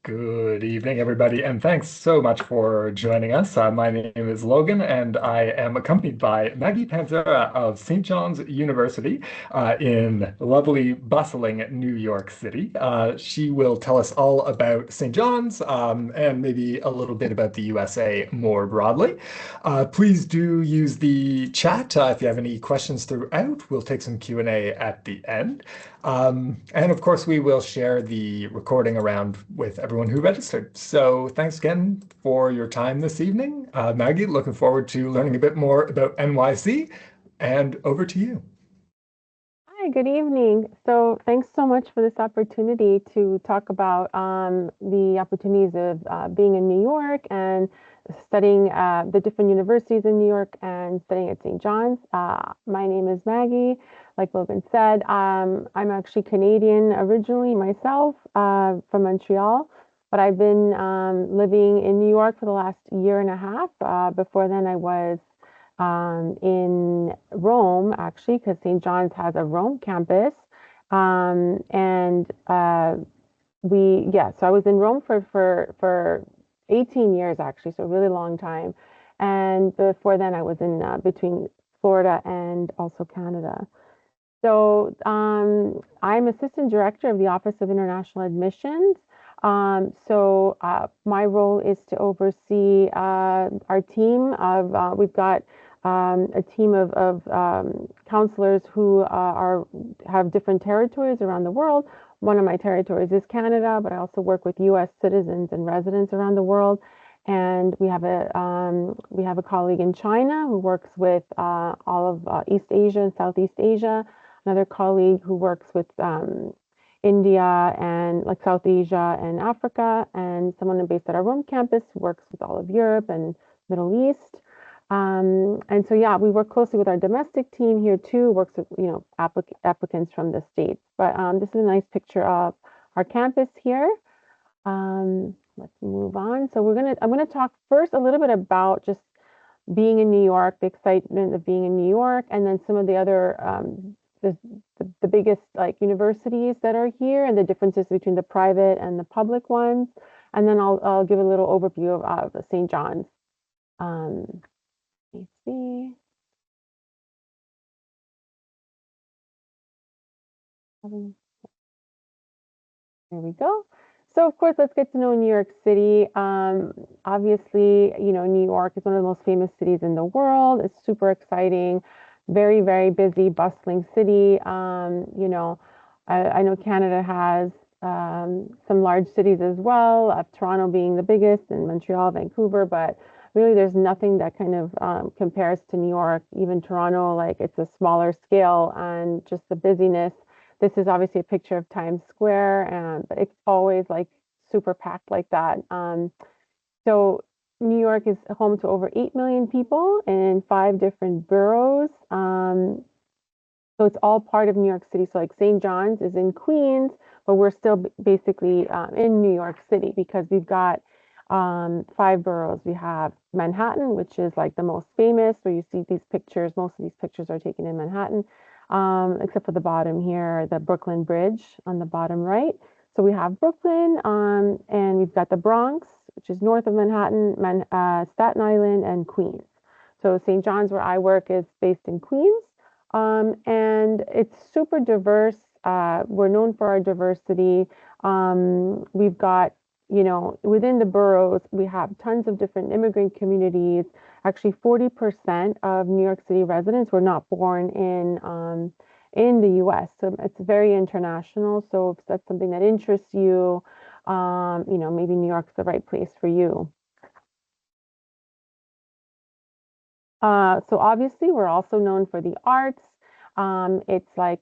Good evening, everybody, and thanks so much for joining us. My name is Logan, and I am accompanied by Maggie Panzera of St. John's University in lovely, bustling New York City. She will tell us all about St. John's and maybe a little bit about the USA more broadly. Please do use the chat if you have any questions throughout. We'll take some Q&A at the end. And of course, we will share the recording around with everyone who registered. So thanks again for your time this evening. Maggie, looking forward to learning a bit more about NYC, and over to you. Hi, good evening. So thanks so much for this opportunity to talk about the opportunities of being in New York and studying the different universities in New York and studying at St. John's. My name is Maggie. Like Logan said, I'm actually Canadian originally myself, from Montreal, but I've been living in New York for the last year and a half. Before then, I was in Rome, actually, because St. John's has a Rome campus. And so I was in Rome for 18 years, actually, so a really long time. And before then, I was in between Florida and also Canada. So I'm assistant director of the Office of International Admissions. My role is to oversee our team of, we've got a team of counselors who have different territories around the world. One of my territories is Canada, but I also work with U.S. citizens and residents around the world. And we have a colleague in China who works with all of East Asia and Southeast Asia. Another colleague who works with India and like South Asia and Africa, and someone based at our Rome campus who works with all of Europe and Middle East. And so we work closely with our domestic team here too, works with applicants from the States. But this is a nice picture of our campus here. Let's move on. So I'm gonna talk first a little bit about just being in New York, the excitement of being in New York, and then some of the other the, the biggest like universities that are here and the differences between the private and the public ones. And then I'll give a little overview of St. John's. Let me see. There we go. So of course, let's get to know New York City. Obviously, New York is one of the most famous cities in the world. It's super exciting, very, very busy, bustling city. I know Canada has some large cities as well, Toronto being the biggest, and Montreal, Vancouver, but really there's nothing that kind of compares to New York. Even Toronto, like it's a smaller scale and just the busyness. This is obviously a picture of Times Square, but it's always like super packed like that. So New York is home to over 8 million people in 5 different boroughs. So it's all part of New York City. So like St. John's is in Queens, but we're still basically in New York City because we've got 5 boroughs. We have Manhattan, which is like the most famous, where you see these pictures. Most of these pictures are taken in Manhattan, except for the bottom here, the Brooklyn Bridge on the bottom right. So we have Brooklyn, and we've got the Bronx, which is north of Manhattan, Staten Island, and Queens. So St. John's, where I work, is based in Queens, and it's super diverse. We're known for our diversity. We've got, within the boroughs, we have tons of different immigrant communities. Actually, 40% of New York City residents were not born in the U.S. So it's very international. So if that's something that interests you, maybe New York's the right place for you. So obviously, we're also known for the arts. It's like,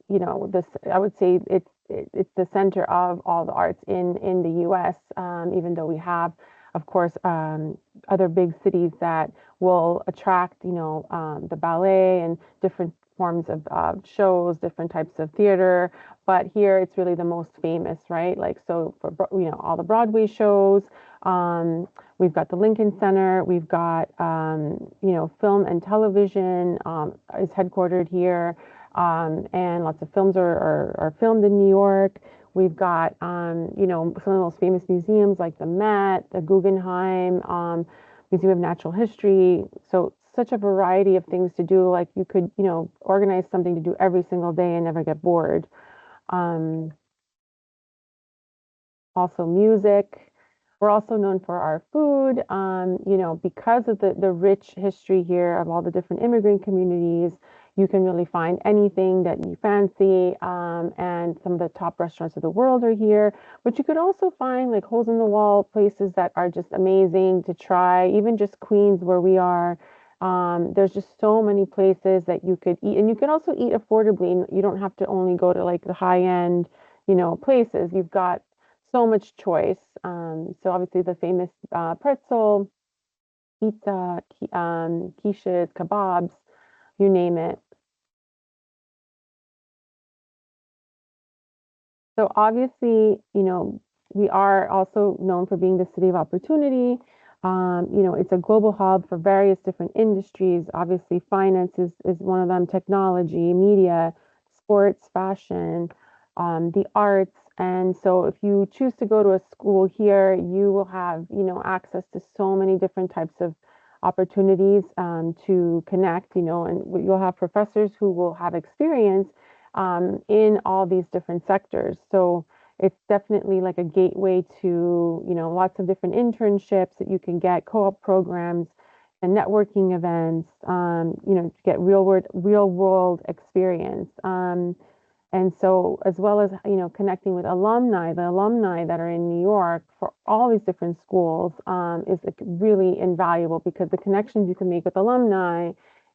this, I would say it's the center of all the arts in the U.S., even though we have, of course, other big cities that will attract, the ballet and different forms of shows, different types of theater. But here it's really the most famous, right? Like, so for, all the Broadway shows, we've got the Lincoln Center, we've got, film and television is headquartered here. And lots of films are filmed in New York. We've got, some of the most famous museums like the Met, the Guggenheim, Museum of Natural History. So such a variety of things to do. Like you could, organize something to do every single day and never get bored. Um, Also music. We're also known for our food, because of the rich history here of all the different immigrant communities. You can really find anything that you fancy, and some of the top restaurants of the world are here. But you could also find like holes in the wall places that are just amazing to try, even just Queens, where we are. There's just so many places that you could eat, and you can also eat affordably. You don't have to only go to like the high end, places. You've got so much choice. So obviously the famous pretzel, pizza, quiches, kebabs, you name it. So obviously, we are also known for being the city of opportunity. It's a global hub for various different industries. Obviously, finance is one of them, technology, media, sports, fashion, the arts. And so if you choose to go to a school here, you will have, access to so many different types of opportunities to connect, and you'll have professors who will have experience in all these different sectors. So it's definitely like a gateway to, lots of different internships that you can get, co-op programs and networking events, to get real world experience. And so as well as, connecting with alumni, the alumni that are in New York for all these different schools, is like really invaluable because the connections you can make with alumni,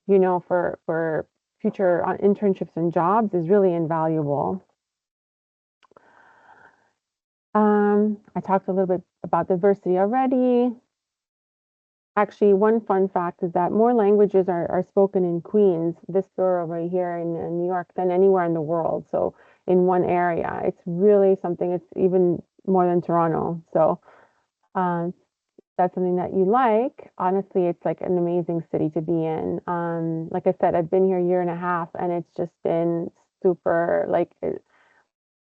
for future internships and jobs is really invaluable. I talked a little bit about diversity already. Actually, one fun fact is that more languages are spoken in Queens, this borough right here in New York, than anywhere in the world. So in one area, it's really something. It's even more than Toronto. So um, that's something that you like. Honestly, it's like an amazing city to be in. Like I said, I've been here a year and a half, and it's just been super like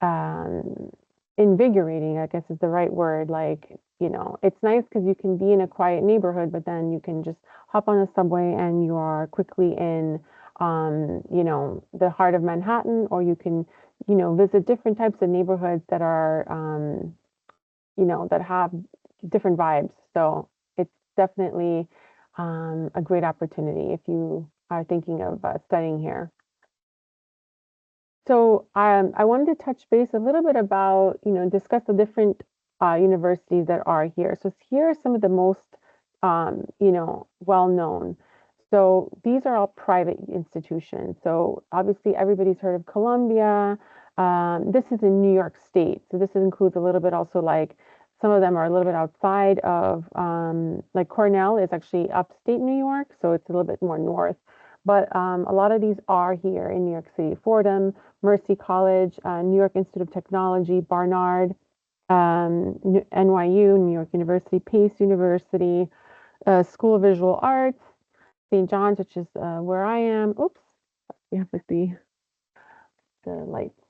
um, invigorating, I guess is the right word. Like, it's nice because you can be in a quiet neighborhood, but then you can just hop on a subway and you are quickly in, the heart of Manhattan, or you can, visit different types of neighborhoods that are, that have different vibes. So it's definitely a great opportunity if you are thinking of studying here. So I wanted to touch base a little bit about, discuss the different universities that are here. So here are some of the most, well known. So these are all private institutions. So obviously everybody's heard of Columbia. This is in New York State. So this includes a little bit also like some of them are a little bit outside of, like Cornell is actually upstate New York. So it's a little bit more north. But a lot of these are here in New York City. Fordham, Mercy College, New York Institute of Technology, Barnard, NYU, New York University, Pace University, School of Visual Arts, St. John's, which is where I am. Oops, we have like the lights.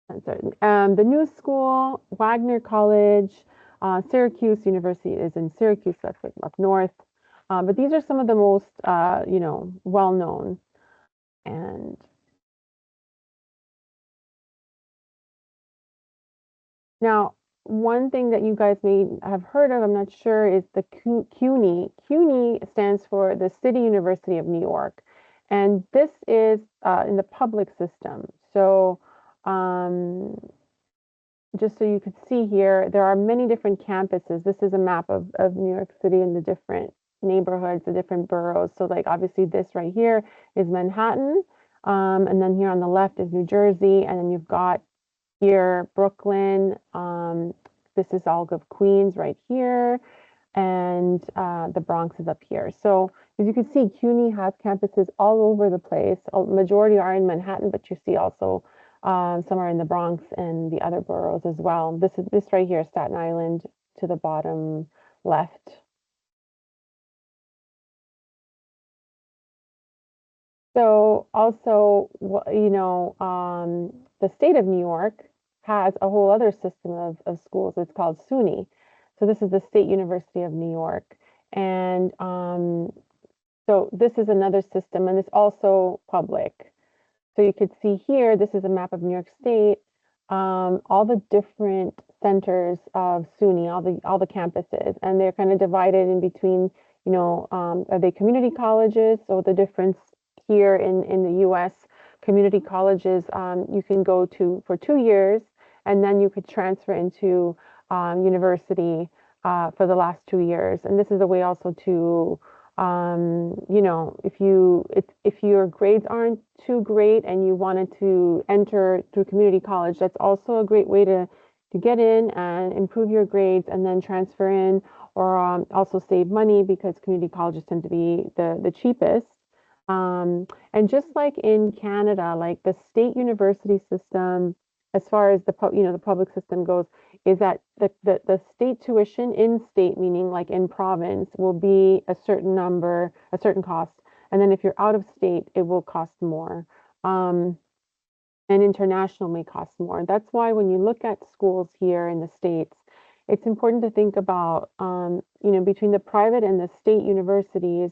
The New School, Wagner College, Syracuse University is in Syracuse, that's like up north. But these are some of the most, well known. And now, one thing that you guys may have heard of, I'm not sure, is the CUNY. CUNY stands for the City University of New York. And this is in the public system. So, um, just so you could see here, there are many different campuses. This is a map of New York City and the different neighborhoods, the different boroughs. So, like, obviously, this right here is Manhattan. And then here on the left is New Jersey. And then you've got here, Brooklyn. This is all of Queens right here, and the Bronx is up here. So as you can see, CUNY has campuses all over the place. A majority are in Manhattan, but you see also some are in the Bronx and the other boroughs as well. This right here, Staten Island to the bottom left. So also, the state of New York has a whole other system of schools. It's called SUNY. So this is the State University of New York. And so this is another system, and it's also public. So you could see here, this is a map of New York State, all the different centers of SUNY, all the campuses, and they're kind of divided in between, are they community colleges? So the difference here in the U.S., community colleges, you can go to for 2 years, and then you could transfer into university for the last 2 years. And this is a way also to if your grades aren't too great and you wanted to enter through community college, that's also a great way to get in and improve your grades and then transfer in, or also save money because community colleges tend to be the cheapest. And just like in Canada, like the state university system, as far as the public system goes, is that the state tuition in state, meaning like in province, will be a certain number, a certain cost. And then if you're out of state, it will cost more. And international may cost more. That's why when you look at schools here in the States, it's important to think about, between the private and the state universities,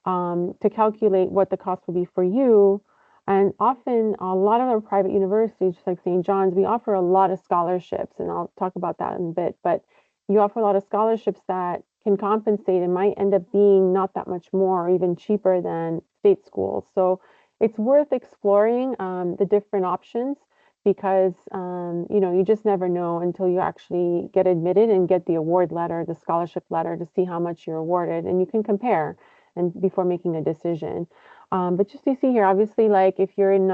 to calculate what the cost will be for you. And often, a lot of our private universities, just like St. John's, we offer a lot of scholarships, and I'll talk about that in a bit. But you offer a lot of scholarships that can compensate and might end up being not that much more or even cheaper than state schools. So it's worth exploring the different options because you just never know until you actually get admitted and get the award letter, the scholarship letter, to see how much you're awarded, and you can compare and before making a decision. But just you see here, obviously, like if you're in,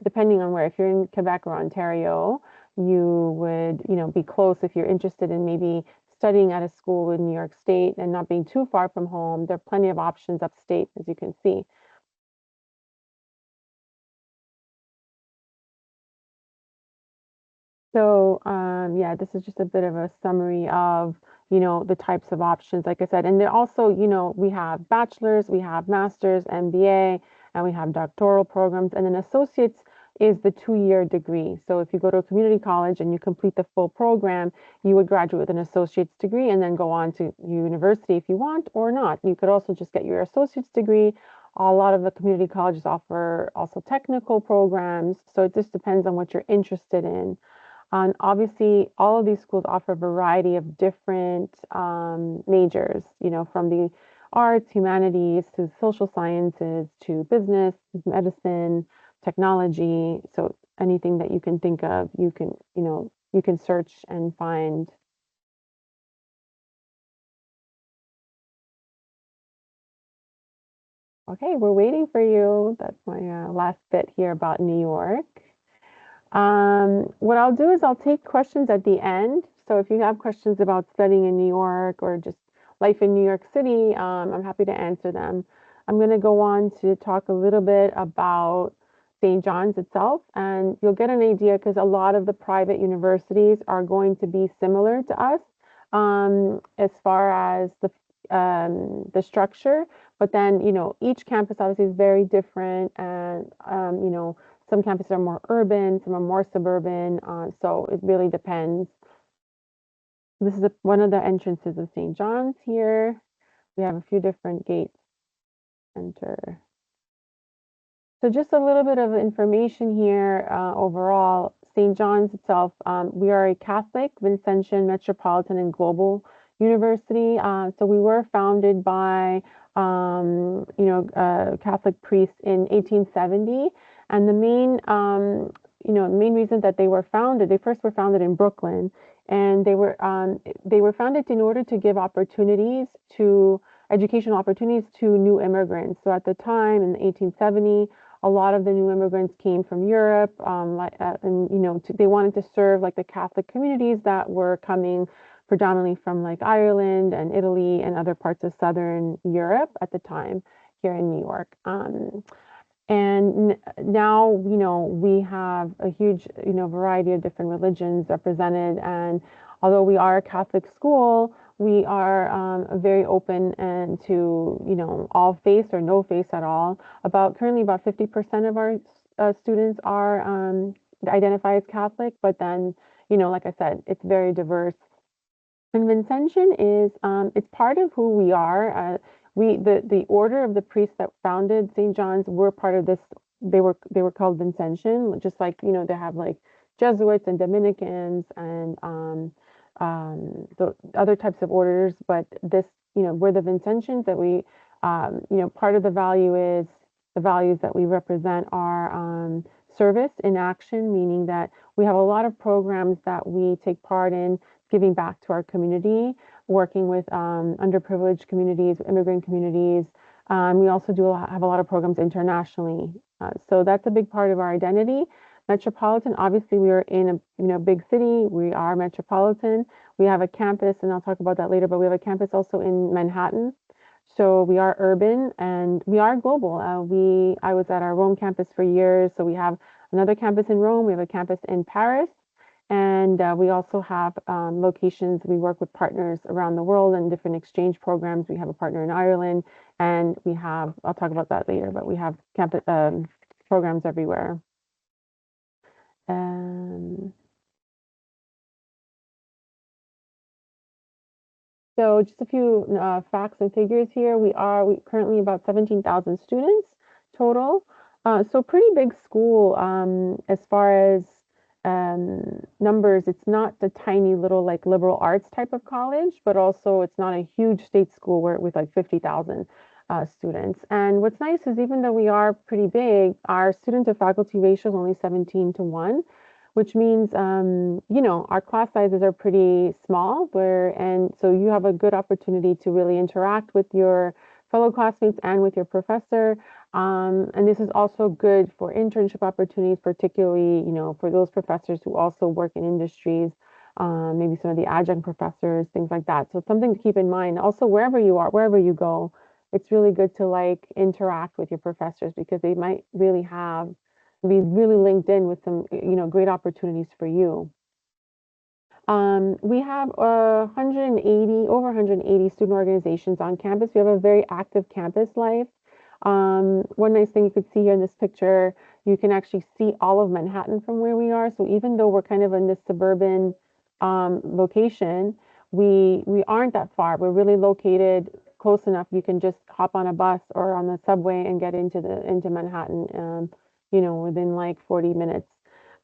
depending on where, if you're in Quebec or Ontario, you would, be close if you're interested in maybe studying at a school in New York State and not being too far from home. There are plenty of options upstate, as you can see. So, yeah, this is just a bit of a summary of, the types of options, like I said. And then also, we have bachelor's, we have master's, MBA, and we have doctoral programs. And then associates is the 2-year degree. So if you go to a community college and you complete the full program, you would graduate with an associate's degree and then go on to university if you want or not. You could also just get your associate's degree. A lot of the community colleges offer also technical programs. So it just depends on what you're interested in. And obviously, all of these schools offer a variety of different majors, from the arts, humanities, to social sciences, to business, medicine, technology. So anything that you can think of, you can search and find. Okay, we're waiting for you. That's my last bit here about New York. What I'll do is I'll take questions at the end. So if you have questions about studying in New York or just life in New York City, I'm happy to answer them. I'm going to go on to talk a little bit about St. John's itself, and you'll get an idea because a lot of the private universities are going to be similar to us as far as the structure. But then, each campus obviously is very different, and some campuses are more urban, some are more suburban, so it really depends. This is one of the entrances of St. John's here. We have a few different gates. Enter. So just a little bit of information here overall. St. John's itself, we are a Catholic, Vincentian, Metropolitan, and Global University. So we were founded by, Catholic priests in 1870. And the main reason that they were founded, they first were founded in Brooklyn, and they were founded in order to give educational opportunities to new immigrants. So at the time in 1870, a lot of the new immigrants came from Europe, and they wanted to serve like the Catholic communities that were coming predominantly from like Ireland and Italy and other parts of Southern Europe at the time here in New York. And now, we have a huge, variety of different religions represented. And although we are a Catholic school, we are very open and to, all faiths or no faiths at all. Currently about 50% of our students are identify as Catholic, but then, like I said, it's very diverse. And Vincentian is it's part of who we are. The order of the priests that founded St. John's were part of this. They were called Vincentian, just like they have like Jesuits and Dominicans and the other types of orders. But this, we're the Vincentians that we, part of the values that we represent are service in action, meaning that we have a lot of programs that we take part in giving back to our community, working with underprivileged communities, immigrant communities. We also have a lot of programs internationally. So that's a big part of our identity. Metropolitan, obviously, we are in a big city. We are metropolitan. We have a campus, and I'll talk about that later, but we have a campus also in Manhattan. So we are urban and we are global. I was at our Rome campus for years, so we have another campus in Rome. We have a campus in Paris, and we also have locations. We work with partners around the world and different exchange programs. We have a partner in Ireland, and I'll talk about that later, but we have campus programs everywhere. Um, So just a few facts and figures here. We currently about 17,000 students total. So pretty big school as far as numbers. It's not the tiny little like liberal arts type of college, but also it's not a huge state school where with like 50,000 students. And what's nice is even though we are pretty big, our student to faculty ratio is only 17 to 1, which means our class sizes are pretty small and so you have a good opportunity to really interact with your fellow classmates and with your professor. And this is also good for internship opportunities, particularly for those professors who also work in industries, maybe some of the adjunct professors, things like that. So it's something to keep in mind. Also, wherever you are, wherever you go, it's really good to like interact with your professors because they might really be really linked in with some, great opportunities for you. We have 180, over 180 student organizations on campus. We have a very active campus life. One nice thing you could see here in this picture, you can actually see all of Manhattan from where we are. So even though we're kind of in this suburban location, we aren't that far. We're really located close enough. You can just hop on a bus or on the subway and get into Manhattan, within like 40 minutes.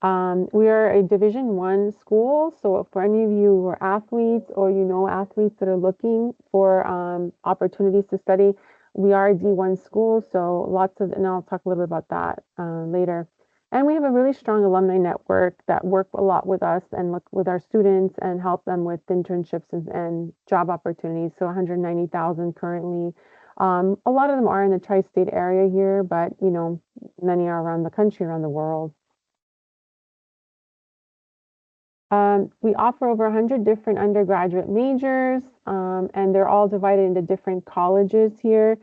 We are a Division 1 school, so for any of you who are athletes or athletes that are looking for opportunities to study, we are a D1 school, so and I'll talk a little bit about that later. And we have a really strong alumni network that work a lot with us and look with our students and help them with internships and job opportunities. So 190,000 currently. A lot of them are in the tri-state area here, but many are around the country, around the world. We offer over 100 different undergraduate majors, and they're all divided into different colleges here.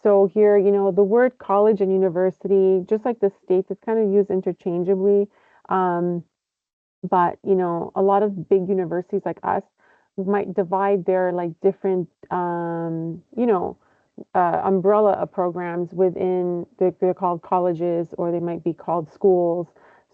So here, the word college and university, just like the states, it's kind of used interchangeably. Um, but, a lot of big universities like us might divide their like different, umbrella of programs within, they're called colleges or they might be called schools.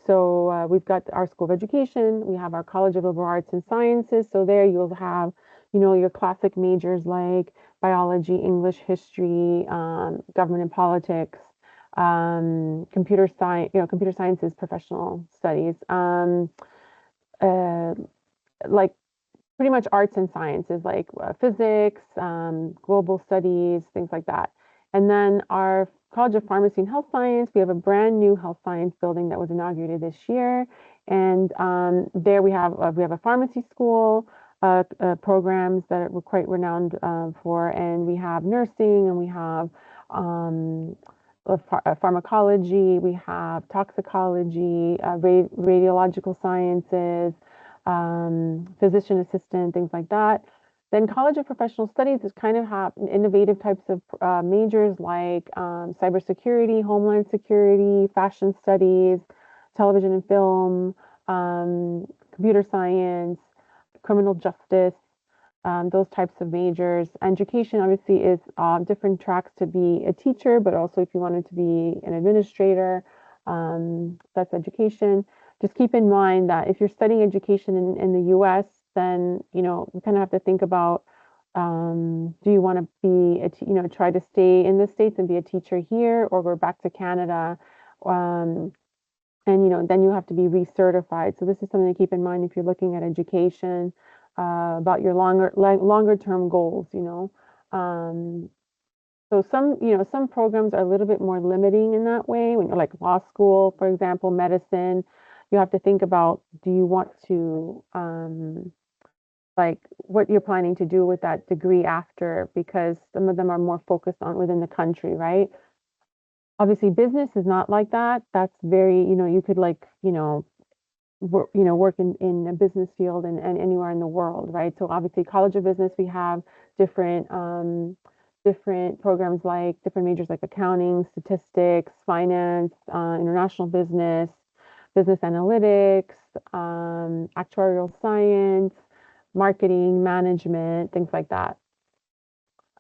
So we've got our School of Education, we have our College of Liberal Arts and Sciences. So there you'll have, your classic majors like biology, English, history, government and politics, computer science, computer sciences, professional studies, uh, like pretty much arts and sciences like physics, global studies, things like that. And then our College of Pharmacy and Health Science, we have a brand new health science building that was inaugurated this year. And there we have a pharmacy school, programs that we're quite renowned for, and we have nursing, and we have pharmacology, we have toxicology, radiological sciences, physician assistant, things like that. Then College of Professional Studies is kind of have innovative types of majors like cybersecurity, homeland security, fashion studies, television and film, computer science, criminal justice, those types of majors. Education obviously is different tracks to be a teacher, but also if you wanted to be an administrator, that's education. just keep in mind that if you're studying education in the US, then, you kind of have to think about, do you want to be, try to stay in the States and be a teacher here, or go back to Canada? Um, and, then you have to be recertified. So this is something to keep in mind if you're looking at education, about your longer term goals, Um, so some programs are a little bit more limiting in that way. When you're like law school, for example, medicine, you have to think about, do you want to, like what you're planning to do with that degree after, because some of them are more focused on within the country, right? Obviously, business is not like that. That's very, you could like, work in a business field and anywhere in the world, right? So obviously, College of Business, we have different different programs, like different majors like accounting, statistics, finance, international business, business analytics, actuarial science, marketing, management, things like that.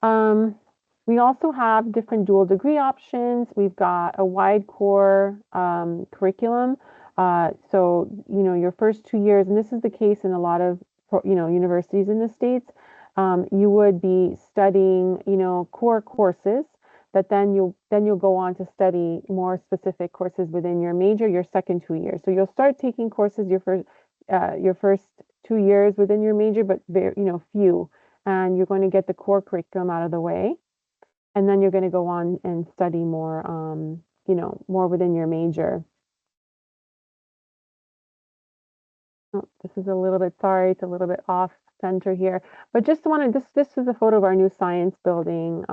Um, we also have different dual degree options. We've got a wide core curriculum. So, your first 2 years, and this is the case in a lot of, universities in the States, you would be studying, core courses that then you'll go on to study more specific courses within your major your second 2 years. So you'll start taking courses your first 2 years within your major, but very, few, and you're going to get the core curriculum out of the way, and then you're going to go on and study more, more within your major. Oh, this is a little bit, sorry, it's a little bit off center here, but just wanted this is a photo of our new science building,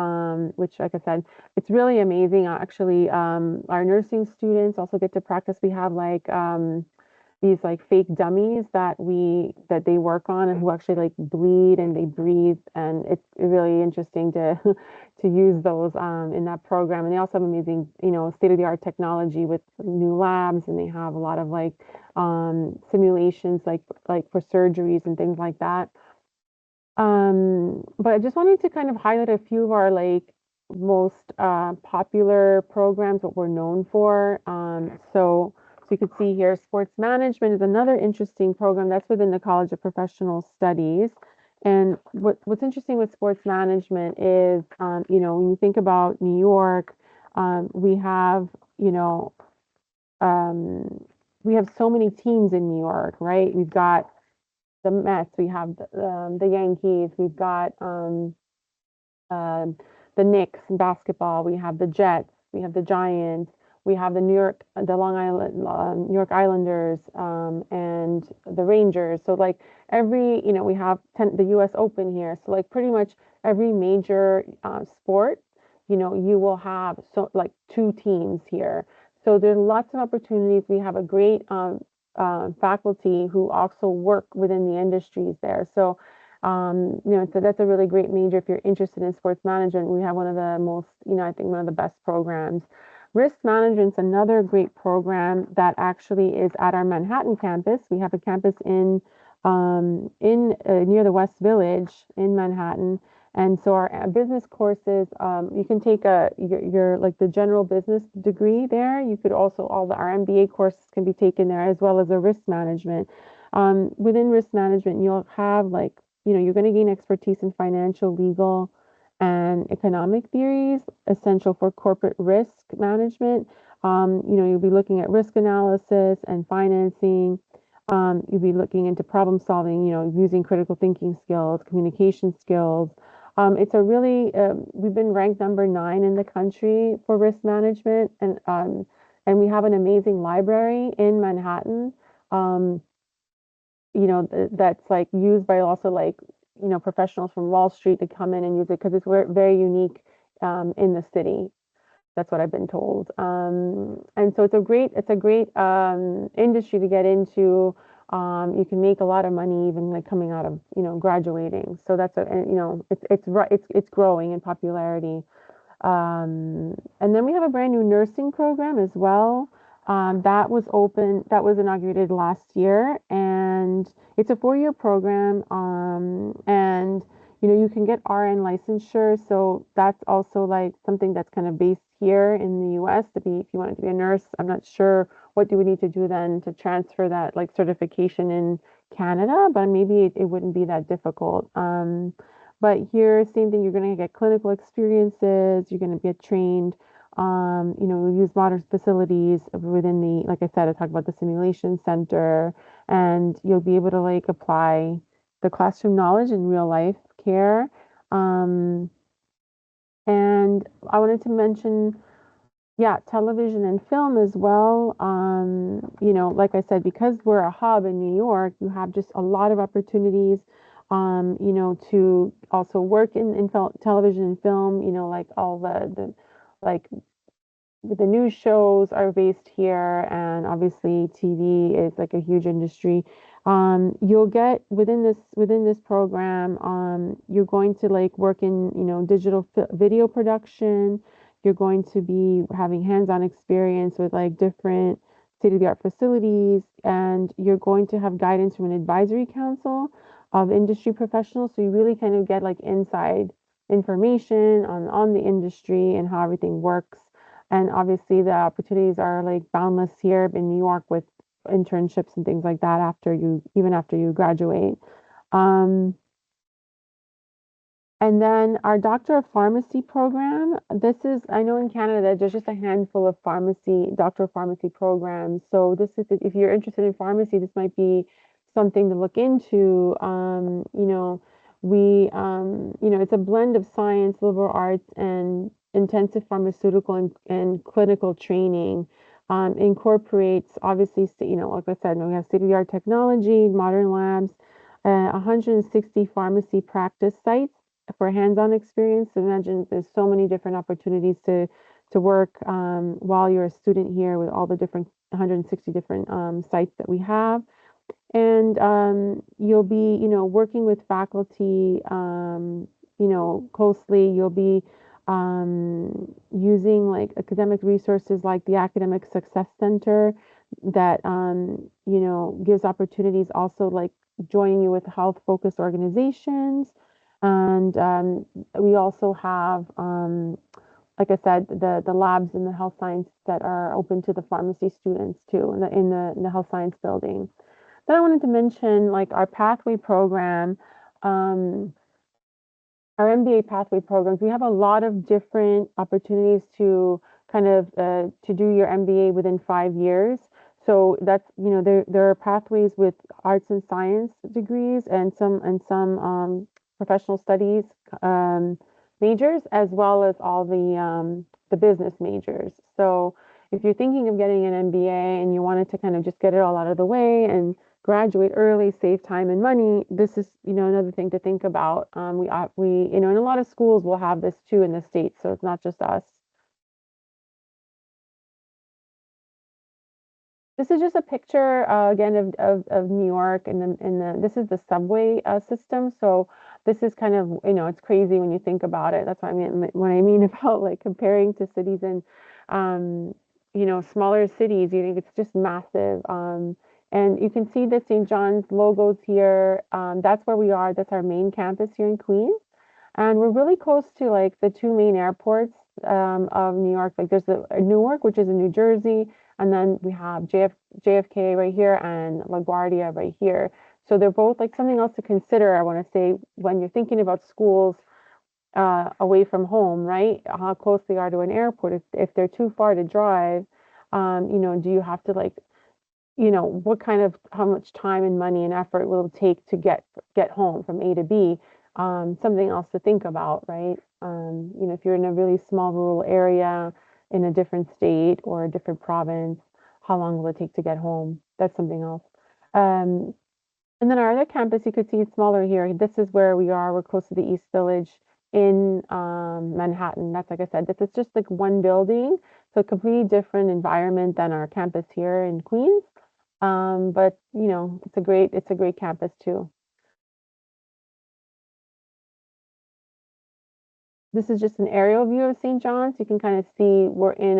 which, like I said, it's really amazing. Actually, our nursing students also get to practice. We have like, these like fake dummies that they work on, and who actually like bleed and they breathe, and it's really interesting to to use those, in that program. And they also have amazing, state of the art technology with new labs, and they have a lot of like, simulations, like for surgeries and things like that. But I just wanted to kind of highlight a few of our like most popular programs, what we're known for. So you can see here, sports management is another interesting program that's within the College of Professional Studies. And what's interesting with sports management is, when you think about New York, we have, you know, um, we have so many teams in New York, right? We've got the Mets, we have the Yankees, we've got, um, the Knicks in basketball, we have the Jets, we have the Giants, we have the Long Island, New York Islanders, and the Rangers. So like we have the U.S. Open here. So like pretty much every major sport, you will have so like two teams here. So there's lots of opportunities. We have a great faculty who also work within the industries there. So so that's a really great major if you're interested in sports management. We have one of the most, I think one of the best programs. Risk management's another great program that actually is at our Manhattan campus. We have a campus in near the West Village in Manhattan. And so our business courses, you can take your like the general business degree there. You could also, our MBA courses can be taken there, as well as a risk management. Within risk management, you'll have like, you're going to gain expertise in financial, legal, and economic theories essential for corporate risk management. You'll be looking at risk analysis and financing. You'll be looking into problem solving, using critical thinking skills, communication skills. It's a really, we've been ranked number 9 in the country for risk management, and we have an amazing library in Manhattan. Um, that's like used by also like, professionals from Wall Street to come in and use it, because it's very unique, in the city. That's what I've been told. And so it's a great industry to get into. You can make a lot of money even like coming out of, graduating. So and, it's growing in popularity. And then we have a brand new nursing program as well. That was inaugurated last year, and it's a 4-year program. And you can get RN licensure, so that's also like something that's kind of based here in the US to be, if you wanted to be a nurse. I'm not sure what you would need to do then to transfer that like certification in Canada, but maybe it wouldn't be that difficult. But here, same thing, you're going to get clinical experiences, you're going to get trained, use modern facilities within the, like I said, I talked about the simulation center, and you'll be able to like apply the classroom knowledge in real life care. Um, and I wanted to mention, yeah, television and film as well. Like I said, because we're a hub in New York, you have just a lot of opportunities, to also work in television and film, like all the like the news shows are based here, and obviously TV is like a huge industry. You'll get within this program, you're going to like work in, digital video production. You're going to be having hands-on experience with like different state-of-the-art facilities, and you're going to have guidance from an advisory council of industry professionals. So you really kind of get like inside information on the industry and how everything works. And obviously, the opportunities are like boundless here in New York with internships and things like that even after you graduate. Um, and then our Doctor of Pharmacy program, I know in Canada, there's just a handful of Doctor of Pharmacy programs. So if you're interested in pharmacy, this might be something to look into. It's a blend of science, liberal arts, and intensive pharmaceutical and clinical training. Incorporates, obviously, like I said, we have state-of-the-art technology, modern labs, 160 pharmacy practice sites for hands-on experience. Imagine there's so many different opportunities to work while you're a student here with all the different 160 different sites that we have. And you'll be, working with faculty, closely. You'll be using like academic resources like the Academic Success Center that, gives opportunities also like joining you with health focused organizations. And we also have, like I said, the labs in the health science that are open to the pharmacy students too in the health science building. Then I wanted to mention like our pathway program, um, our MBA pathway programs. We have a lot of different opportunities to kind of to do your MBA within 5 years. So that's, there are pathways with arts and science degrees and some professional studies majors, as well as all the business majors. So if you're thinking of getting an MBA and you wanted to kind of just get it all out of the way and graduate early, save time and money, this is, another thing to think about. And a lot of schools will have this too in the States, so it's not just us. This is just a picture again of New York, and this is the subway system. So this is kind of, it's crazy when you think about it. That's what I mean when I mean about like comparing to cities and um, smaller cities. You think it's just massive. And you can see the St. John's logos here. That's where we are. That's our main campus here in Queens. And we're really close to like the two main airports of New York. Like there's the Newark, which is in New Jersey, and then we have JFK right here and LaGuardia right here. So they're both like something else to consider. I want to say when you're thinking about schools away from home, right? How close they are to an airport. If they're too far to drive, do you have to like how much time and money and effort will it take to get home from A to B? Something else to think about, right? If you're in a really small rural area in a different state or a different province, how long will it take to get home? That's something else. Um, and then our other campus, you could see it's smaller here. This is where we are. We're close to the East Village in Manhattan. That's, like I said, this is just like one building, so a completely different environment than our campus here in Queens. But it's a great campus too. This is just an aerial view of St. John's. You can kind of see we're in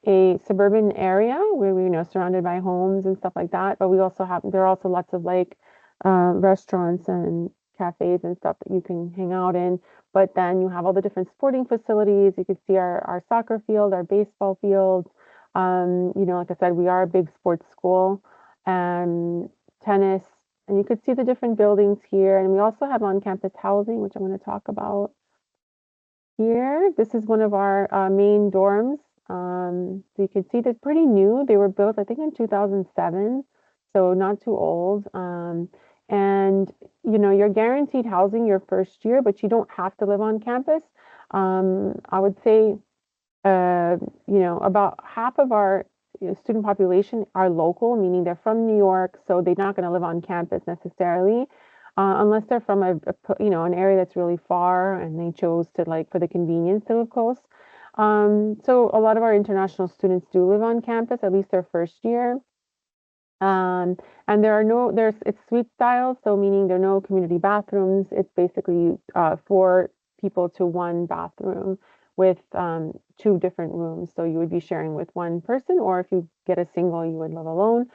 a suburban area where we're, surrounded by homes and stuff like that. But there are also lots of like restaurants and cafes and stuff that you can hang out in. But then you have all the different sporting facilities. You can see our soccer field, our baseball field. Like I said, we are a big sports school, and tennis. And you could see the different buildings here. And we also have on-campus housing, which I'm going to talk about here. This is one of our main dorms. So you can see they're pretty new. They were built, I think, in 2007, so not too old. And you're guaranteed housing your first year, but you don't have to live on campus. I would say, about half of our student population are local, meaning they're from New York, so they're not going to live on campus necessarily, unless they're from an area that's really far and they chose to, like, for the convenience to live close. So a lot of our international students do live on campus, at least their first year. Um, and it's suite style, so meaning there are no community bathrooms. It's basically four people to one bathroom with two different rooms. So you would be sharing with one person, or if you get a single, you would live alone.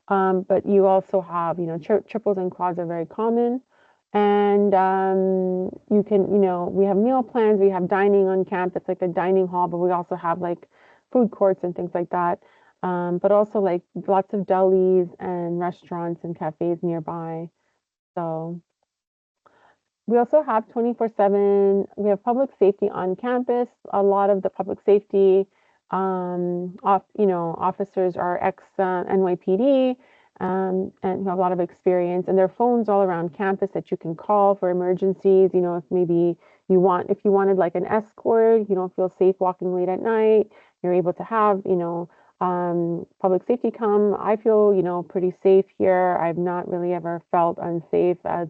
But you also have, triples and quads are very common. And we have meal plans, we have dining on campus, like a dining hall, but we also have like food courts and things like that. But also like lots of delis and restaurants and cafes nearby. So we also have 24/7, we have public safety on campus. A lot of the public safety officers are ex NYPD, and who have a lot of experience, and there are phones all around campus that you can call for emergencies. If maybe if you wanted like an escort, you don't feel safe walking late at night, you're able to have, public safety come. I feel, pretty safe here. I've not really ever felt unsafe as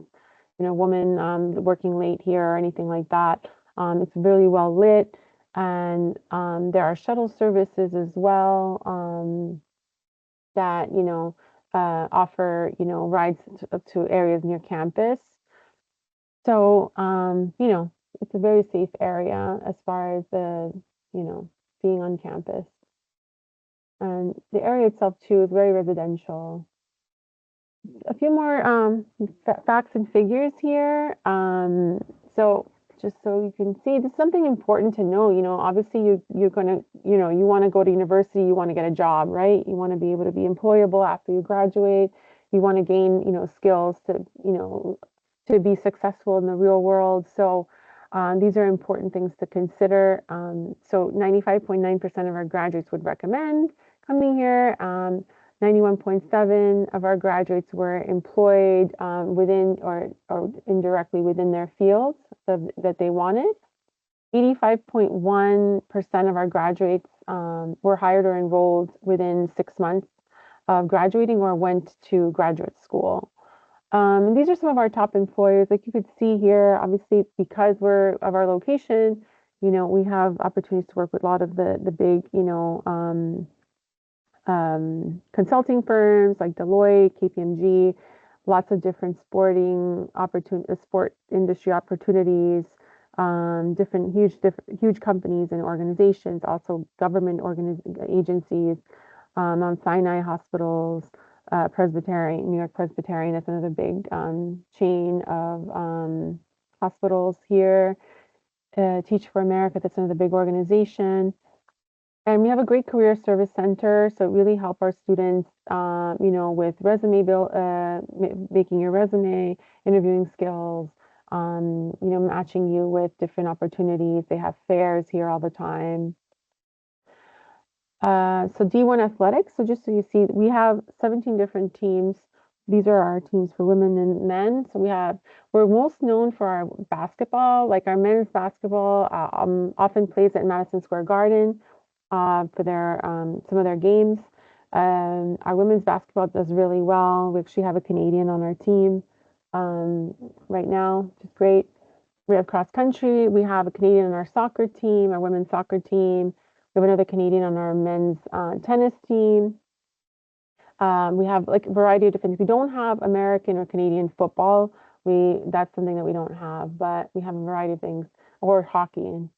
woman working late here or anything like that. It's really well lit, and there are shuttle services as well, that offer rides to areas near campus. So it's a very safe area as far as being on campus. And the area itself too is very residential. A few more facts and figures here. So just so you can see, this is something important to know. Obviously you're gonna, you want to go to university, you want to get a job, right? You want to be able to be employable after you graduate. You want to gain, skills to, to be successful in the real world. So these are important things to consider. So 95.9% of our graduates would recommend coming here. 91.7 of our graduates were employed within or indirectly within their fields that they wanted. 85.1% of our graduates were hired or enrolled within 6 months of graduating or went to graduate school. And these are some of our top employers. Like you could see here, obviously, because we're of our location, we have opportunities to work with a lot of the big, consulting firms like Deloitte, KPMG, lots of different sport industry opportunities, different huge companies and organizations, also government agencies, Mount Sinai hospitals, New York Presbyterian, that's another big chain of hospitals here. Teach for America, that's another big organization. And we have a great career service center, so really help our students, with resume build, making your resume, interviewing skills, matching you with different opportunities. They have fairs here all the time. So D1 athletics. So just so you see, we have 17 different teams. These are our teams for women and men. So we're most known for our basketball, like our men's basketball often plays at Madison Square Garden for their some of their games. Our women's basketball does really well. We actually have a Canadian on our team right now, which is great. We have cross country. We have a Canadian on our soccer team, our women's soccer team. We have another Canadian on our men's tennis team. We have like a variety of different things. We don't have American or Canadian football. That's something that we don't have, but we have a variety of things. Or hockey, and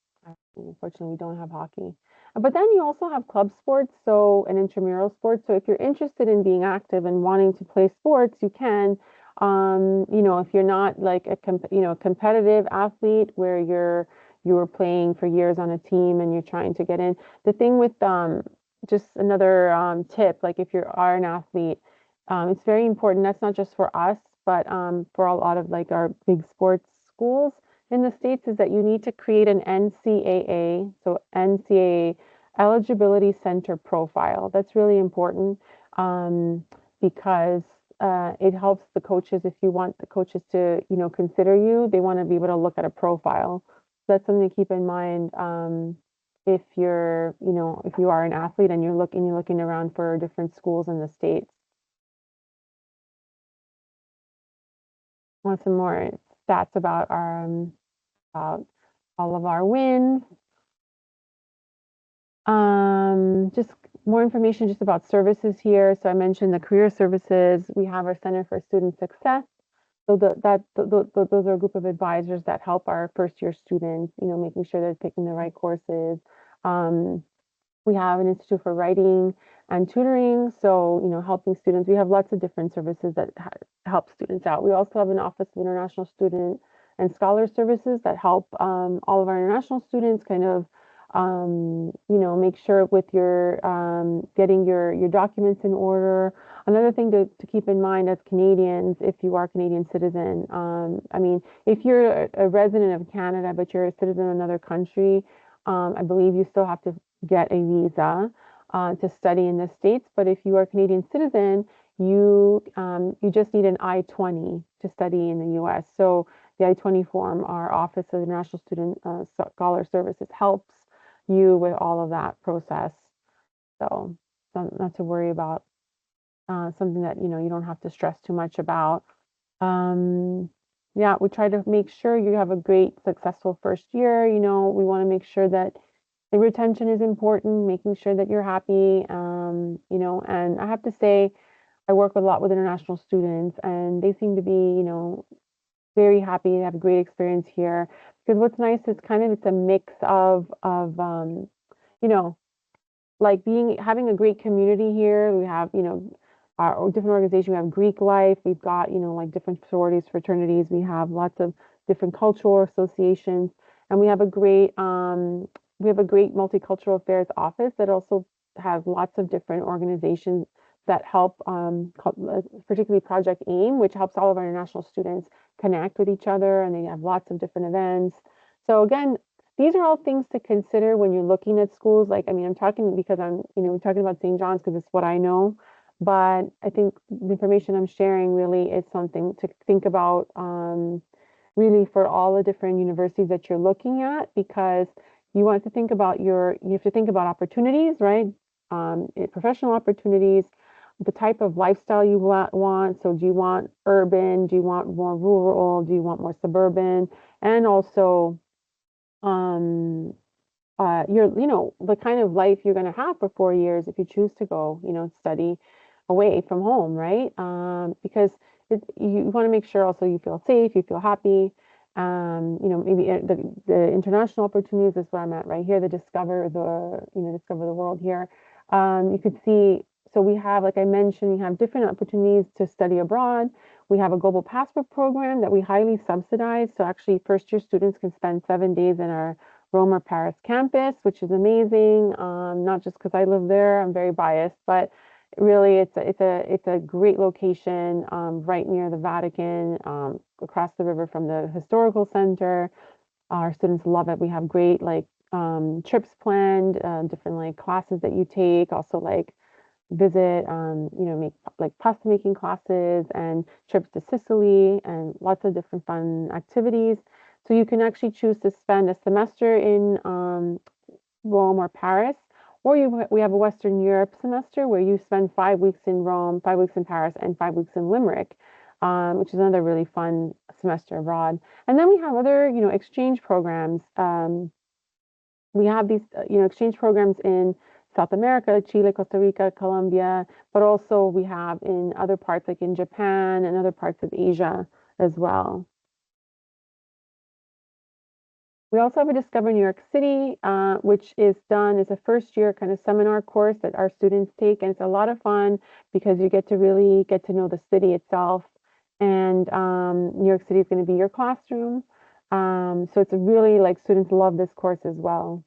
unfortunately, we don't have hockey. But then you also have club sports, and intramural sports. So if you're interested in being active and wanting to play sports, you can. If you're not like a competitive athlete where you were playing for years on a team and you're trying to get in. The thing with just another tip, like if you are an athlete, it's very important. That's not just for us, but for a lot of like our big sports schools in the States, is that you need to create an NCAA, so NCAA eligibility center profile. That's really important because it helps the coaches. If you want the coaches to, consider you, they want to be able to look at a profile. That's something to keep in mind. If if you are an athlete and you're looking around for different schools in the States. Want some more stats about all of our wins. Just more information just about services here. So I mentioned the career services. We have our Center for Student Success. So those are a group of advisors that help our first year students, making sure they're picking the right courses. Um, we have an institute for writing and tutoring, so helping students. We have lots of different services that help students out. We also have an office of international student and scholar services that help all of our international students kind of make sure with your getting your documents in order. Another thing to keep in mind as Canadians, if you are a Canadian citizen, I mean, if you're a resident of Canada but you're a citizen of another country, I believe you still have to get a visa to study in the States. But if you are a Canadian citizen, you just need an I-20 to study in the U.S. So the I-20 form, our Office of International Student Scholar Services, helps you with all of that process. So not to worry about something that you don't have to stress too much about. Um, yeah, we try to make sure you have a great, successful first year. We want to make sure that the retention is important, making sure that you're happy. And I have to say, I work a lot with international students, and they seem to be, very happy and have a great experience here. Because what's nice is kind of it's a mix of you know, like having a great community here. We have, our different organizations. We have Greek life. We've got, like different sororities, fraternities. We have lots of different cultural associations, and we have a great multicultural affairs office that also has lots of different organizations that help, particularly Project AIM, which helps all of our international students connect with each other, and they have lots of different events. So again, these are all things to consider when you're looking at schools. Like, I mean, I'm talking because we're talking about St. John's because it's what I know. But I think the information I'm sharing really is something to think about, really for all the different universities that you're looking at, because you have to think about opportunities, right? Professional opportunities, the type of lifestyle you want. So do you want urban? Do you want more rural? Do you want more suburban? And also, um, the kind of life you're going to have for 4 years if you choose to go, study away from home, right? Because you want to make sure also you feel safe, you feel happy. Maybe the international opportunities is where I'm at right here. Discover the world here. You could see. So we have, like I mentioned, we have different opportunities to study abroad. We have a global passport program that we highly subsidize. So actually, first year students can spend 7 days in our Rome or Paris campus, which is amazing. Not just because I live there, I'm very biased, but really it's a great location, right near the Vatican, across the river from the historical center. Our students love it. We have great like trips planned, different like classes that you take, also like visit, make like pasta making classes and trips to Sicily and lots of different fun activities. So you can actually choose to spend a semester in Rome or Paris, or we have a Western Europe semester where you spend 5 weeks in Rome, 5 weeks in Paris, and 5 weeks in Limerick, which is another really fun semester abroad. And then we have other, exchange programs. We have these, exchange programs in South America, Chile, Costa Rica, Colombia, but also we have in other parts like in Japan and other parts of Asia as well. We also have a Discover New York City, which is done as a first year kind of seminar course that our students take. And it's a lot of fun because you get to really get to know the city itself. and New York City is going to be your classroom. So it's really like students love this course as well.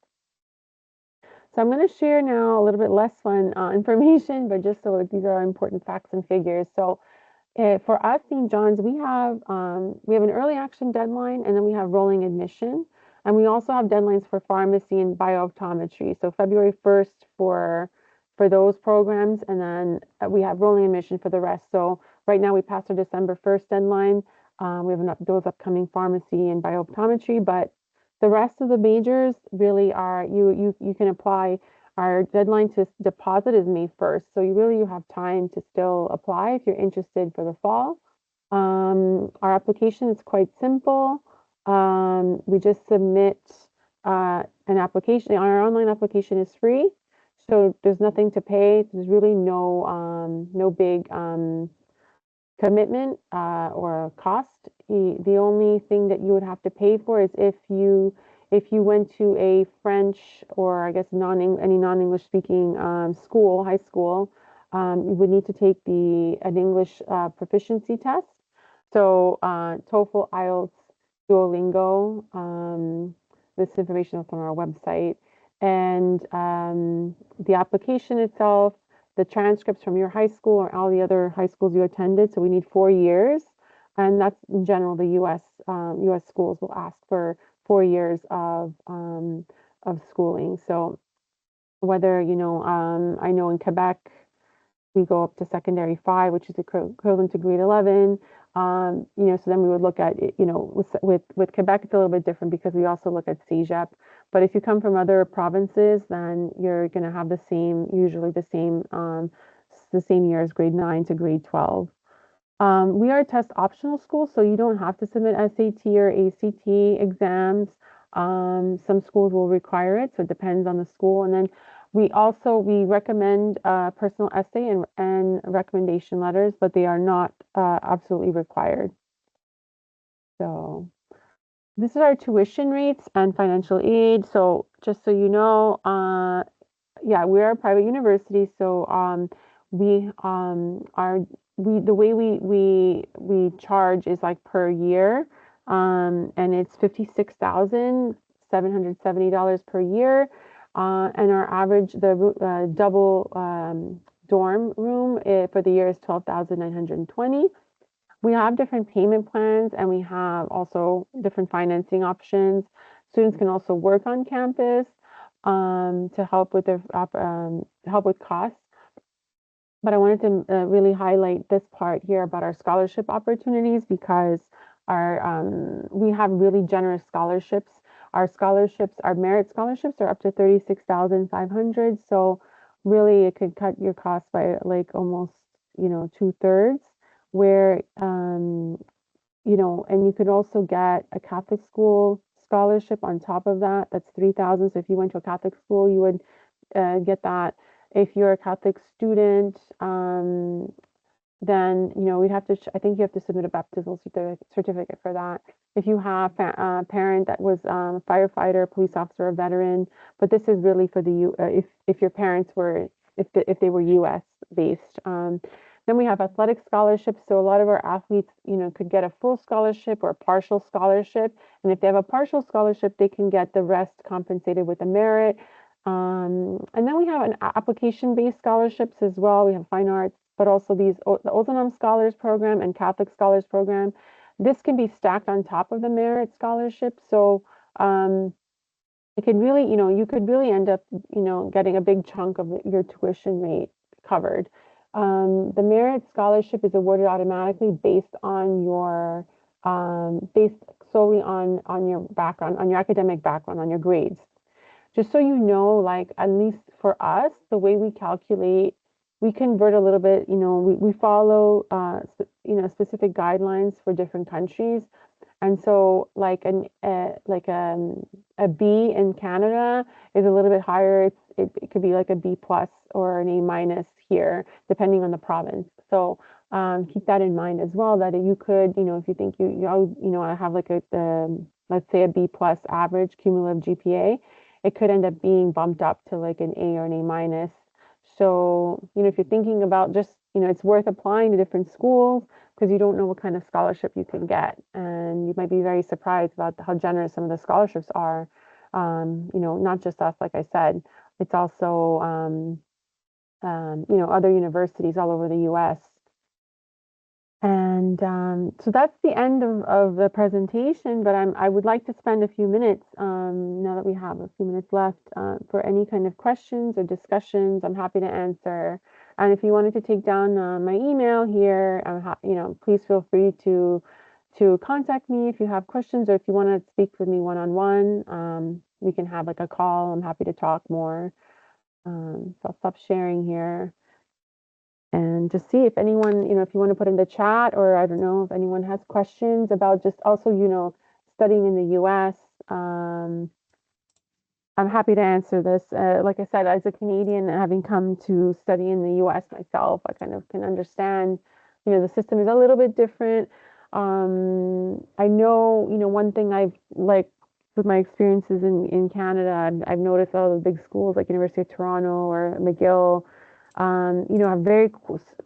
So I'm going to share now a little bit less fun information, but just so these are important facts and figures. So for us, St. John's, we have an early action deadline, and then we have rolling admission, and we also have deadlines for pharmacy and biooptometry. So February 1st for those programs, and then we have rolling admission for the rest. So right now we passed our December 1st deadline. We have those upcoming pharmacy and biooptometry, but the rest of the majors really are you can apply. Our deadline to deposit is May 1st, so you have time to still apply if you're interested for the fall. Our application is quite simple. We just submit an application. Our online application is free, so there's nothing to pay. There's really no big commitment or cost. The only thing that you would have to pay for is if you went to a French or I guess any non-English speaking school, high school, you would need to take an English proficiency test. So TOEFL, IELTS, Duolingo. This information is on our website, and the application itself, the transcripts from your high school or all the other high schools you attended. So we need 4 years, and that's in general the U.S. schools will ask for 4 years of schooling. So whether I know in Quebec we go up to secondary 5, which is equivalent to grade 11. So then we would look at it, with Quebec, it's a little bit different because we also look at CEGEP. But if you come from other provinces, then you're going to have usually the same year as grade 9 to grade 12. We are a test optional school, so you don't have to submit SAT or ACT exams. Some schools will require it, so it depends on the school. And then we recommend personal essay and recommendation letters, but they are not absolutely required. So this is our tuition rates and financial aid. So just so you know, yeah, we're a private university, so we are we the way we charge is like per year, and it's $56,770 per year, and our average double dorm room for the year is 12,920. We have different payment plans, and we have also different financing options. Students can also work on campus to help with costs. But I wanted to really highlight this part here about our scholarship opportunities because we have really generous scholarships. Our merit scholarships are up to 36,500. So really, it could cut your costs by like almost 2/3. Where and you could also get a Catholic school scholarship on top of that. That's 3,000. So if you went to a Catholic school, you would get that. If you're a Catholic student, then we'd have to. I think you have to submit a baptismal certificate for that. If you have a parent that was a firefighter, police officer, or veteran, but this is really for if your parents were if they were U.S. based. Then we have athletic scholarships. So a lot of our athletes, could get a full scholarship or a partial scholarship. And if they have a partial scholarship, they can get the rest compensated with a merit. And then we have an application-based scholarships as well. We have fine arts, but also the Ozanam Scholars Program and Catholic Scholars Program. This can be stacked on top of the merit scholarship. So it could really, you could really end up, getting a big chunk of your tuition rate covered. The merit scholarship is awarded automatically based solely on your background, on your academic background, on your grades. Just so you know, like at least for us, the way we calculate, we convert a little bit. We follow specific guidelines for different countries. And so like a B in Canada is a little bit higher. It could be like a B plus or an A minus here, depending on the province. So keep that in mind as well, that you could, if you think I have like let's say a B plus average cumulative GPA, it could end up being bumped up to like an A or an A minus. So, if you're thinking about just, it's worth applying to different schools, because you don't know what kind of scholarship you can get. And you might be very surprised about how generous some of the scholarships are. Not just us, like I said, it's also, other universities all over the US. And so that's the end of the presentation, but I would like to spend a few minutes, now that we have a few minutes left, for any kind of questions or discussions. I'm happy to answer. And if you wanted to take down my email here, please feel free to contact me if you have questions, or if you want to speak with me one-on-one, we can have like a call. I'm happy to talk more. So I'll stop sharing here and just see if anyone, if you want to put in the chat, or I don't know if anyone has questions about just also, studying in the US. I'm happy to answer this. Like I said, as a Canadian, having come to study in the US myself, I kind of can understand, the system is a little bit different. I know, one thing I've like with my experiences in Canada, I've noticed all the big schools like University of Toronto or McGill, have very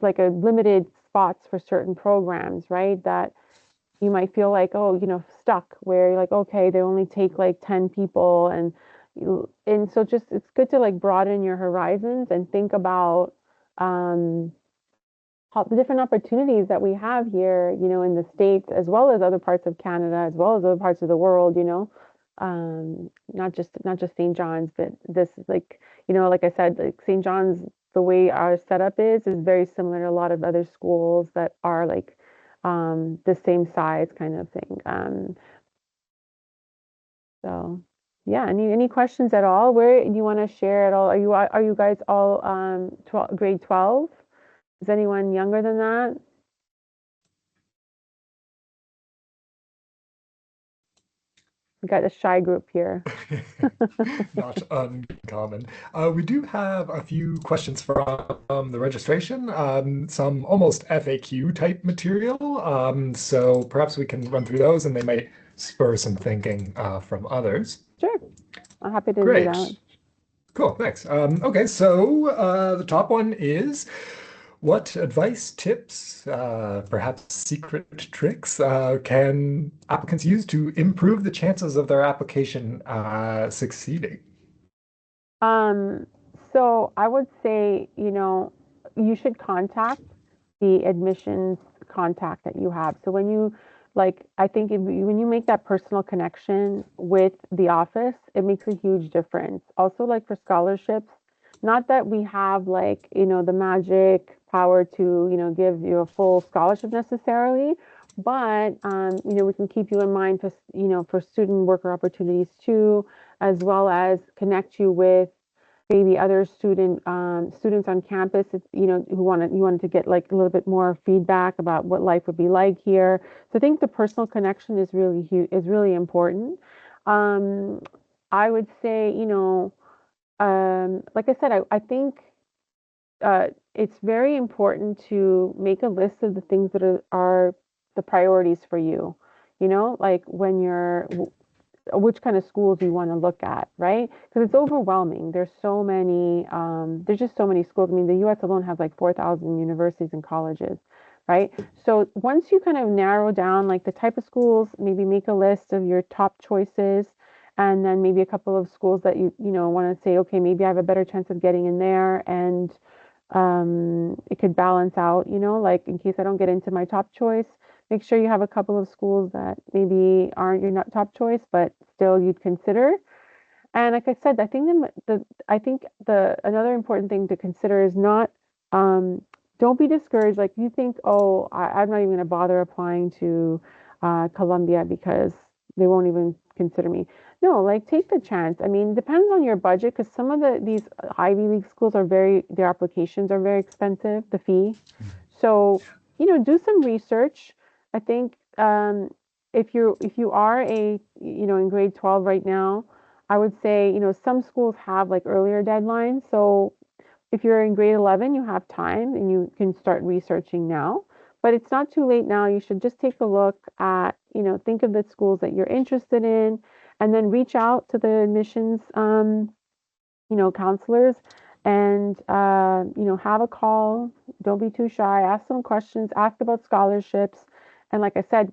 like a limited spots for certain programs, right? That you might feel like, oh, stuck where you're like, okay, they only take like 10 people, and so just it's good to like broaden your horizons and think about how the different opportunities that we have here, in the States, as well as other parts of Canada, as well as other parts of the world, not just St. John's, but this like, like I said, like St. John's, the way our setup is very similar to a lot of other schools that are like the same size kind of thing. So yeah, any questions at all? Where do you want to share at all? Are you guys all 12, grade 12? Is anyone younger than that? We got a shy group here. Not uncommon. We do have a few questions from the registration, some almost FAQ type material. So perhaps we can run through those and they might spur some thinking from others. Sure, I'm happy to do that. Great. Cool, thanks. Okay, so the top one is what advice, tips, perhaps secret tricks can applicants use to improve the chances of their application succeeding? Um, so I would say, you should contact the admissions contact that you have. So when you I think when you make that personal connection with the office, it makes a huge difference. Also, like for scholarships, not that we have like, the magic power to, give you a full scholarship necessarily, but we can keep you in mind for, for student worker opportunities too, as well as connect you with maybe other students on campus, who wanted to get like a little bit more feedback about what life would be like here. So I think the personal connection is really huge, is really important. Um, I would say, like I said, I think it's very important to make a list of the things that are the priorities for you. Like when you're which kind of schools you want to look at, right? Because it's overwhelming. There's just so many schools. I mean, the US alone has like 4,000 universities and colleges, right? So once you kind of narrow down like the type of schools, maybe make a list of your top choices, and then maybe a couple of schools that you want to say, okay, maybe I have a better chance of getting in there, and it could balance out, like in case I don't get into my top choice, make sure you have a couple of schools that maybe aren't your not top choice, but still you'd consider. And like I said, I think the another important thing to consider is not don't be discouraged. Like you think, oh, I'm not even going to bother applying to Columbia because they won't even consider me. No, like take the chance. I mean, depends on your budget because some of these Ivy League schools are their applications are very expensive, the fee. So, do some research. I think if you are in grade 12 right now, I would say, some schools have like earlier deadlines. So if you're in grade 11, you have time and you can start researching now. But it's not too late now. You should just take a look at, think of the schools that you're interested in, and then reach out to the admissions, counselors, and have a call. Don't be too shy. Ask some questions. Ask about scholarships. And like I said,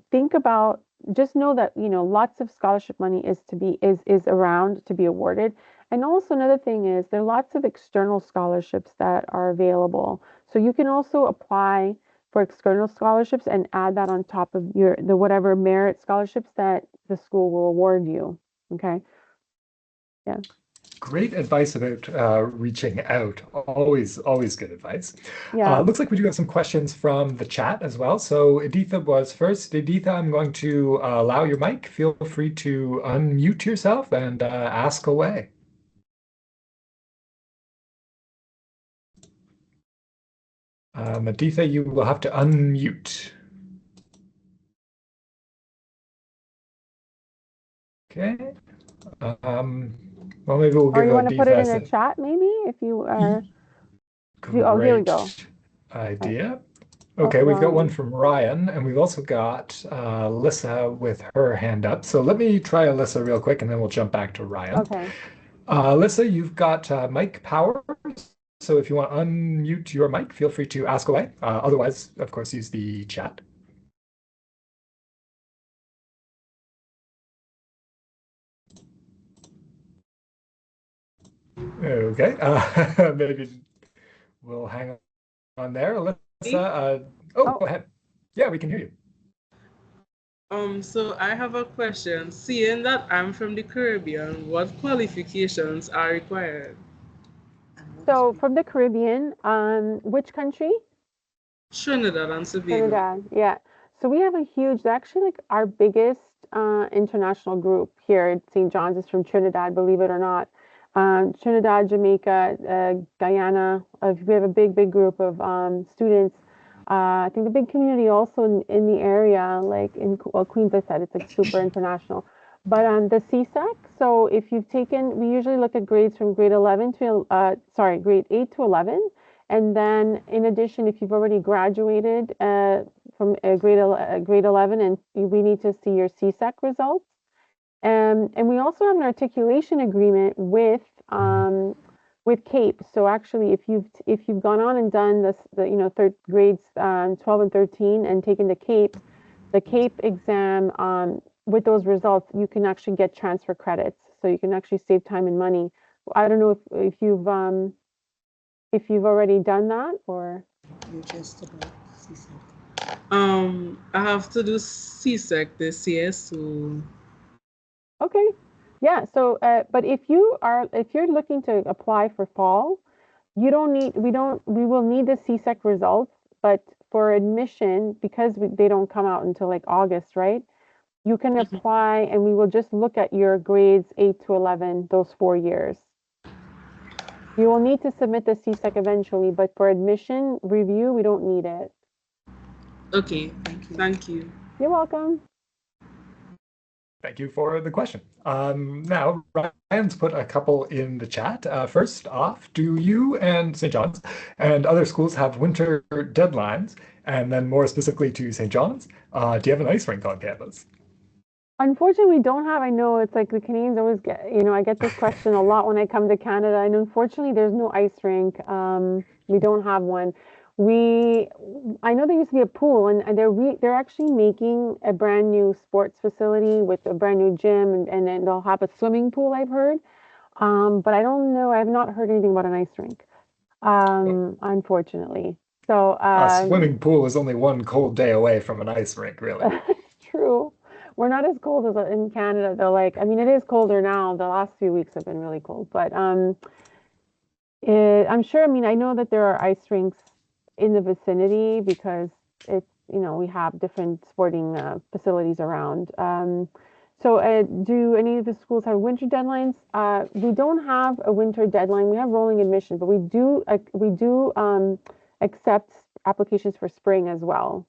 think about, just know that lots of scholarship money is around to be awarded. And also another thing is there are lots of external scholarships that are available. So you can also apply for external scholarships and add that on top of the whatever merit scholarships that the school will award you. Okay. Yeah. Great advice about reaching out. Always good advice. Yeah. Looks like we do have some questions from the chat as well. So Editha was first. Editha, I'm going to allow your mic. Feel free to unmute yourself and ask away. Editha, you will have to unmute. Okay. Well, maybe we'll Or give you want to put it in a Editha chat maybe if you are. Oh, here we go. great Okay. idea. Oh, Okay, we've got one Ryan. from Ryan, and we've also got Alyssa with her hand up. So let me try Alyssa real quick, and then we'll jump back to Ryan. Okay. Alyssa, you've got mic power. So if you want to unmute your mic, feel free to ask away. Otherwise, of course, use the chat. Okay, maybe we'll hang on there. Alyssa, oh, Oh, go ahead. Yeah, we can hear you. So I have a question. Seeing that I'm from the Caribbean, what qualifications are required? so from the Caribbean, which country? Trinidad and Tobago. Trinidad. Yeah. So we have a huge, actually like our biggest international group here at St. John's is from Trinidad, believe it or not. Trinidad, Jamaica, Guyana. We have a big group of students. I think the big community also in the area, like Queens, I said, it's like super international. But the CSEC, so if you've taken, we usually look at grades from grade 11 to, grade 8 to 11. And then in addition, if you've already graduated from grade 11, and we need to see your CSEC results. And we also have an articulation agreement with CAPE. So actually, if you've gone on and done third grades 12 and 13 and taken the CAPE exam with those results, you can actually get transfer credits. So you can actually save time and money. I don't know if you've already done that or. You just about CSEC. I have to do CSEC this year, so Okay. Yeah. So, but if you're looking to apply for fall, we will need the CSEC results, but for admission, because they don't come out until like August, right? You can apply and we will just look at your grades 8 to 11, those 4 years. You will need to submit the CSEC eventually, but for admission review, we don't need it. okay. Thank you. You're welcome. Thank you for the question. Now, Ryan's put a couple in the chat. First off, do you and St. John's and other schools have winter deadlines? And then more specifically to St. John's, do you have an ice rink on campus? Unfortunately, we don't have. I know it's like the Canadians always get, I get this question a lot when I come to Canada, and unfortunately, there's no ice rink. We don't have one. I know there used to be a pool, and they're actually making a brand new sports facility with a brand new gym, and then they'll have a swimming pool, I've heard. But I don't know. I have not heard anything about an ice rink, unfortunately. So, A swimming pool is only one cold day away from an ice rink, really. it's true. We're not as cold as in Canada. They're like, I mean, it is colder now. The last few weeks have been really cold, but I'm sure. I mean, I know that there are ice rinks in the vicinity because it's, we have different sporting facilities around. So, do any of the schools have winter deadlines? We don't have a winter deadline. We have rolling admission, but we do accept applications for spring as well.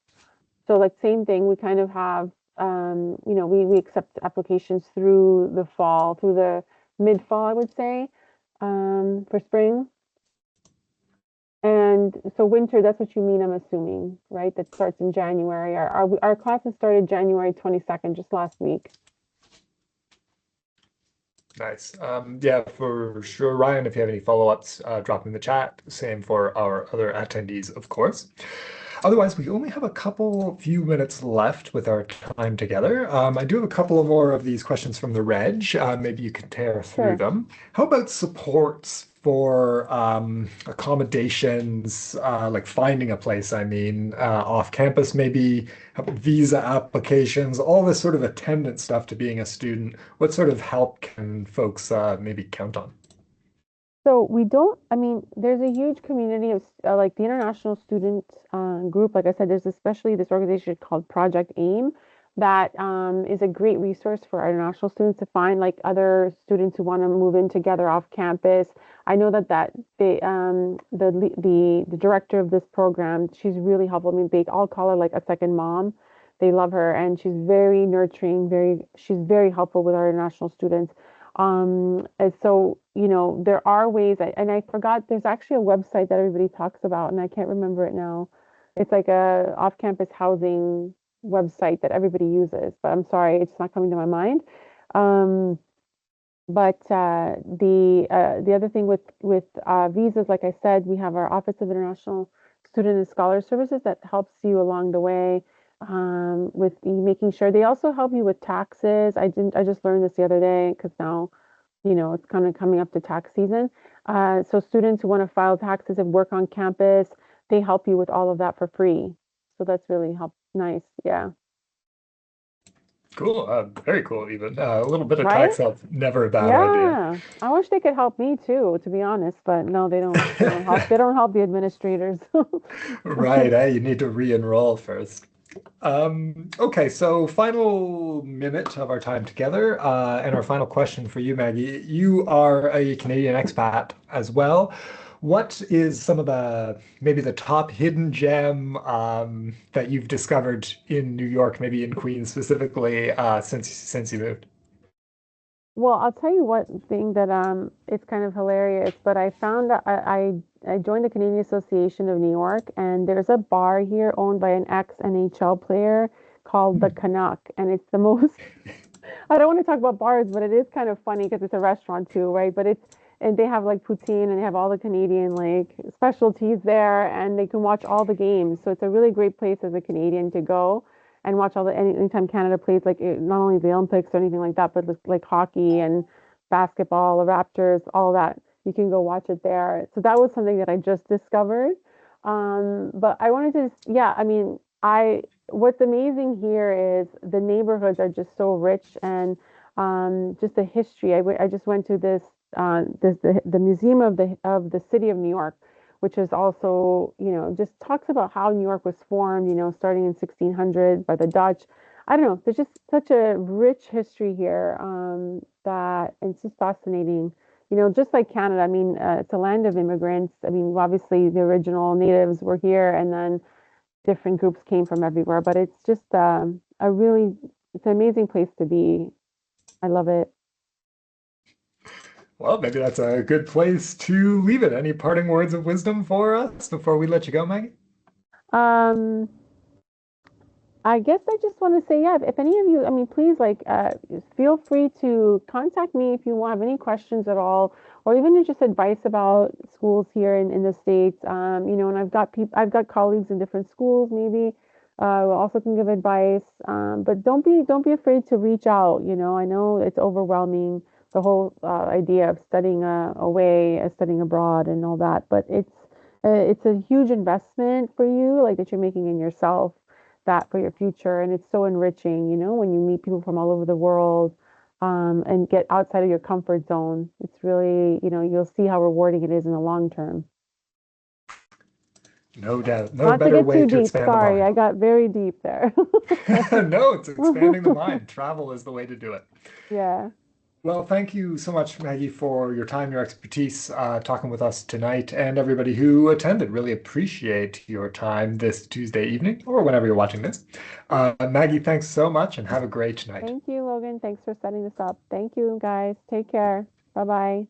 So, like same thing. We kind of have, we accept applications through the fall, through the mid fall, I would say, for spring. And so winter, that's what you mean, I'm assuming, right? That starts in January. Our classes started January 22nd, just last week. Nice. Yeah, for sure, Ryan, if you have any follow-ups, drop them in the chat. Same for our other attendees, of course. Otherwise, we only have a few minutes left with our time together. I do have a couple of more of these questions from the reg. Maybe you can tear through Sure. them. How about supports for accommodations, like finding a place, I mean, off campus, maybe visa applications, all this sort of attendant stuff to being a student? What sort of help can folks maybe count on? So we don't, I mean, there's a huge community of like the international student group. Like I said, there's especially this organization called Project AIM that is a great resource for our international students to find like other students who want to move in together off campus. I know that they the director of this program, she's really helpful. I mean, they all call her like a second mom. They love her and she's very nurturing, she's very helpful with our international students. And so, there are ways, and I forgot, there's actually a website that everybody talks about, and I can't remember it now. It's like a off-campus housing website that everybody uses, but I'm sorry, it's not coming to my mind. Um, but the other thing with visas, like I said, we have our Office of International Student and Scholar Services that helps you along the way with making sure they also help you with taxes. I just learned this the other day because now, it's kind of coming up to tax season. So students who want to file taxes and work on campus, they help you with all of that for free. So that's really nice. Yeah. Cool. Very cool, even. A little bit of Right? tax help, never a bad idea. Yeah. I wish they could help me too, to be honest, but no, they don't. They don't help. They don't help the administrators. Right, you need to re-enroll first. Okay, so final minute of our time together, and our final question for you, Maggie. You are a Canadian expat as well. What is some of maybe the top hidden gem that you've discovered in New York, maybe in Queens specifically, since you moved? Well, I'll tell you one thing that it's kind of hilarious, but I found that I joined the Canadian Association of New York, and there's a bar here owned by an ex-NHL player called the Hmm. Canuck, and it's the most I don't want to talk about bars, but it is kind of funny because it's a restaurant too, right? And they have like poutine and they have all the Canadian like specialties there and they can watch all the games. So it's a really great place as a Canadian to go and watch anytime Canada plays like not only the Olympics or anything like that, but like hockey and basketball, the Raptors, all that. You can go watch it there. So that was something that I just discovered. But I wanted to, yeah, I mean, what's amazing here is the neighborhoods are just so rich and just the history. I just went to the Museum of the City of New York, which is also, just talks about how New York was formed, starting in 1600 by the Dutch. I don't know. There's just such a rich history here that it's just fascinating. Just like Canada, I mean, it's a land of immigrants. I mean, obviously the original natives were here, and then different groups came from everywhere. But it's just it's an amazing place to be. I love it. Well, maybe that's a good place to leave it. Any parting words of wisdom for us before we let you go, Maggie? Um, I guess I just want to say, yeah, if any of you, I mean, please, like, feel free to contact me if you have any questions at all, or even just advice about schools here in the States. And I've got colleagues in different schools, maybe, who also can give advice. But don't be afraid to reach out. I know it's overwhelming, the whole idea of studying away, studying abroad, and all that, but it's a huge investment for you, like that you're making in yourself that for your future. And it's so enriching, when you meet people from all over the world and get outside of your comfort zone. It's really, you'll see how rewarding it is in the long term. No doubt. No Not to better get way too to deep. expand the Sorry, I mind. got very deep there. No, it's expanding the mind. Travel is the way to do it. Yeah. Well, thank you so much, Maggie, for your time, your expertise, talking with us tonight, and everybody who attended. Really appreciate your time this Tuesday evening or whenever you're watching this. Maggie, thanks so much and have a great night. Thank you, Logan. Thanks for setting this up. Thank you, guys. Take care. Bye bye.